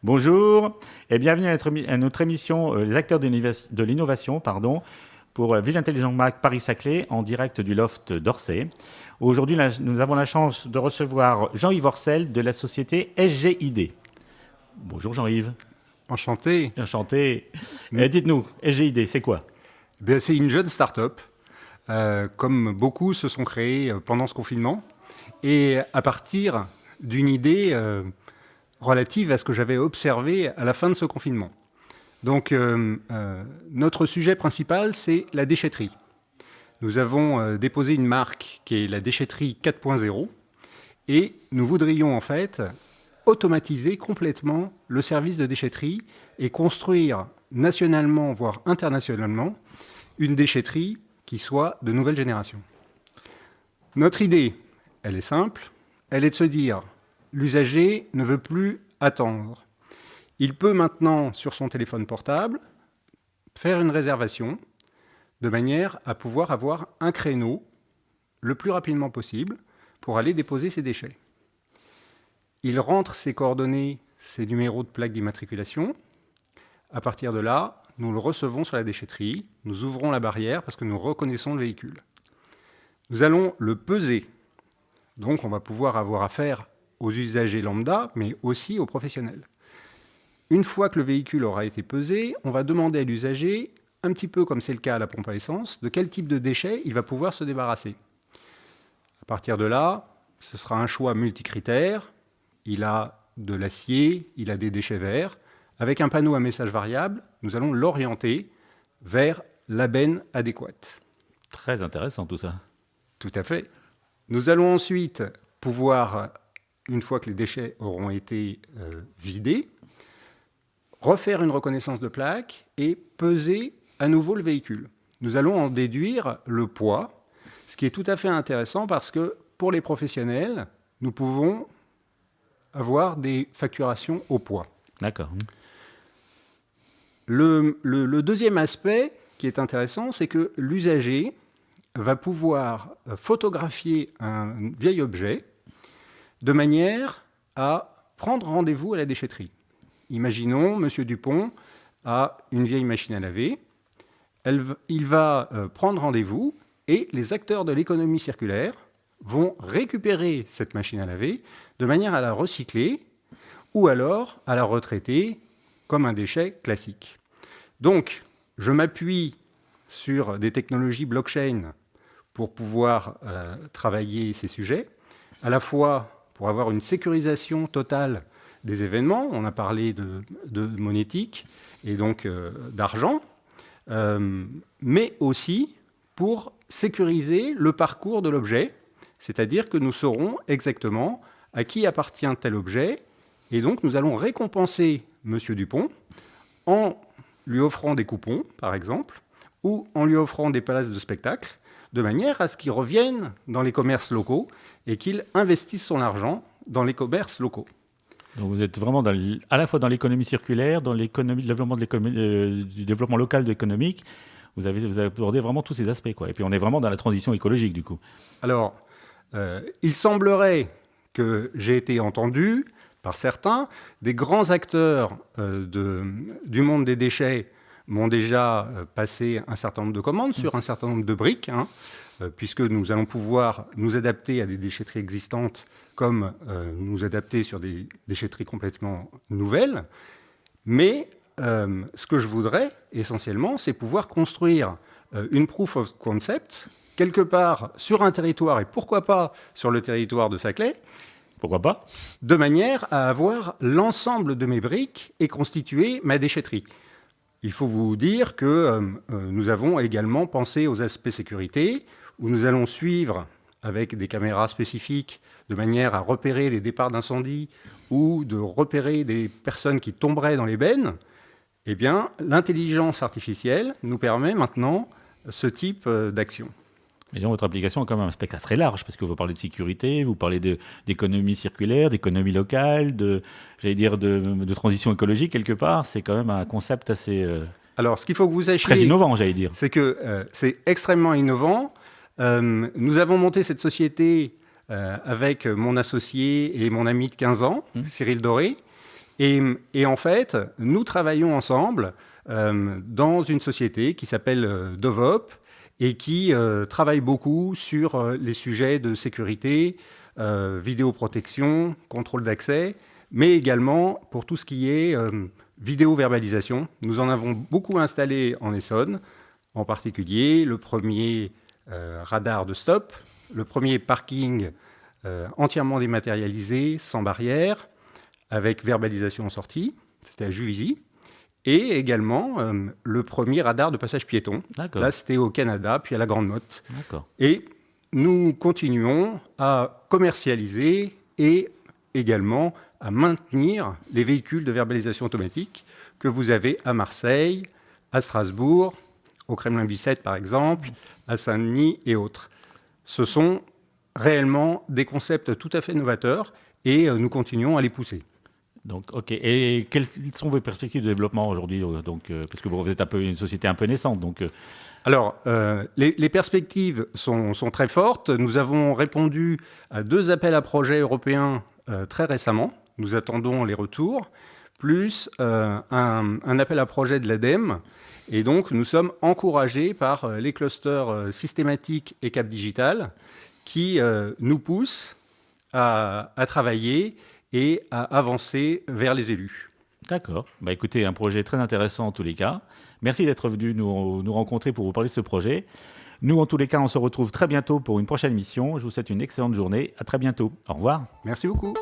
Bonjour et bienvenue à notre émission Les acteurs de l'innovation pour Ville Intelligent Mac Paris-Saclay en direct du loft d'Orsay. Aujourd'hui, nous avons la chance de recevoir Jean-Yves Orcel de la société SGID. Bonjour Jean-Yves. Enchanté. Enchanté. Dites-nous, SGID, c'est quoi ? C'est une jeune start-up, comme beaucoup se sont créés pendant ce confinement, et à partir d'une idée relative à ce que j'avais observé à la fin de ce confinement. Donc, notre sujet principal, c'est la déchetterie. Nous avons déposé une marque qui est la déchetterie 4.0, et nous voudrions en fait automatiser complètement le service de déchetterie et construire nationalement, voire internationalement, une déchetterie qui soit de nouvelle génération. Notre idée, elle est simple, elle est de se dire, l'usager ne veut plus attendre. Il peut maintenant, sur son téléphone portable, faire une réservation de manière à pouvoir avoir un créneau le plus rapidement possible pour aller déposer ses déchets. Il rentre ses coordonnées, ses numéros de plaque d'immatriculation. À partir de là, nous le recevons sur la déchetterie, nous ouvrons la barrière parce que nous reconnaissons le véhicule. Nous allons le peser. Donc on va pouvoir avoir affaire aux usagers lambda, mais aussi aux professionnels. Une fois que le véhicule aura été pesé, on va demander à l'usager, un petit peu comme c'est le cas à la pompe à essence, de quel type de déchets il va pouvoir se débarrasser. À partir de là, ce sera un choix multicritère. Il a de l'acier, il a des déchets verts. Avec un panneau à message variable, nous allons l'orienter vers la benne adéquate. Très intéressant tout ça. Tout à fait. Nous allons ensuite pouvoir, une fois que les déchets auront été vidés, refaire une reconnaissance de plaque et peser à nouveau le véhicule. Nous allons en déduire le poids, ce qui est tout à fait intéressant parce que pour les professionnels, nous pouvons avoir des facturations au poids. D'accord. Le deuxième aspect qui est intéressant, c'est que l'usager va pouvoir photographier un vieil objet de manière à prendre rendez-vous à la déchetterie. Imaginons, M. Dupont a une vieille machine à laver. Il va prendre rendez-vous et les acteurs de l'économie circulaire vont récupérer cette machine à laver de manière à la recycler ou alors à la retraiter comme un déchet classique. Donc, je m'appuie sur des technologies blockchain pour pouvoir travailler ces sujets, à la fois pour avoir une sécurisation totale des événements, on a parlé de monétique et donc d'argent, mais aussi pour sécuriser le parcours de l'objet, c'est-à-dire que nous saurons exactement à qui appartient tel objet, et donc nous allons récompenser M. Dupont en lui offrant des coupons, par exemple, ou en lui offrant des places de spectacle, de manière à ce qu'il revienne dans les commerces locaux et qu'il investisse son argent dans les commerces locaux. Donc vous êtes vraiment à la fois dans l'économie circulaire, dans l'économie, le développement du développement local économique. Vous avez abordé vraiment tous ces aspects, quoi. Et puis on est vraiment dans la transition écologique, du coup. Alors, il semblerait que j'ai été entendu par certains. Des grands acteurs du monde des déchets m'ont déjà passé un certain nombre de commandes sur un certain nombre de briques, puisque nous allons pouvoir nous adapter à des déchetteries existantes comme nous adapter sur des déchetteries complètement nouvelles. Mais ce que je voudrais essentiellement, c'est pouvoir construire une proof of concept quelque part sur un territoire, et pourquoi pas sur le territoire de Saclay. Pourquoi pas ? De manière à avoir l'ensemble de mes briques et constituer ma déchetterie. Il faut vous dire que nous avons également pensé aux aspects sécurité, où nous allons suivre avec des caméras spécifiques de manière à repérer les départs d'incendie ou de repérer des personnes qui tomberaient dans les bennes. Eh bien, l'intelligence artificielle nous permet maintenant ce type d'action. Et donc, votre application a quand même un spectre très large, parce que vous parlez de sécurité, vous parlez d'économie circulaire, d'économie locale, de transition écologique quelque part. C'est quand même un concept assez Alors, ce qu'il faut que vous sachiez, très innovant, j'allais dire. C'est que c'est extrêmement innovant. Nous avons monté cette société avec mon associé et mon ami de 15 ans, Cyril Doré. Et en fait, nous travaillons ensemble dans une société qui s'appelle Dovop et qui travaille beaucoup sur les sujets de sécurité, vidéoprotection, contrôle d'accès, mais également pour tout ce qui est vidéo-verbalisation. Nous en avons beaucoup installé en Essonne, en particulier le premier radar de stop, le premier parking entièrement dématérialisé, sans barrière, avec verbalisation en sortie, c'était à Juvisy, et également le premier radar de passage piéton. D'accord. Là, c'était au Canada, puis à la Grande Motte. D'accord. Et nous continuons à commercialiser et également à maintenir les véhicules de verbalisation automatique que vous avez à Marseille, à Strasbourg, au Kremlin-Bicêtre par exemple, à Saint-Denis et autres. Ce sont réellement des concepts tout à fait novateurs et nous continuons à les pousser. Donc, ok. Et quelles sont vos perspectives de développement aujourd'hui parce que vous êtes une société un peu naissante. Alors, les perspectives sont très fortes. Nous avons répondu à 2 appels à projets européens très récemment. Nous attendons les retours, plus un appel à projet de l'ADEME. Et donc, nous sommes encouragés par les clusters systématiques et Cap Digital qui nous poussent à travailler et à avancer vers les élus. D'accord. Écoutez, un projet très intéressant en tous les cas. Merci d'être venu nous rencontrer pour vous parler de ce projet. Nous, en tous les cas, on se retrouve très bientôt pour une prochaine émission. Je vous souhaite une excellente journée. À très bientôt. Au revoir. Merci beaucoup.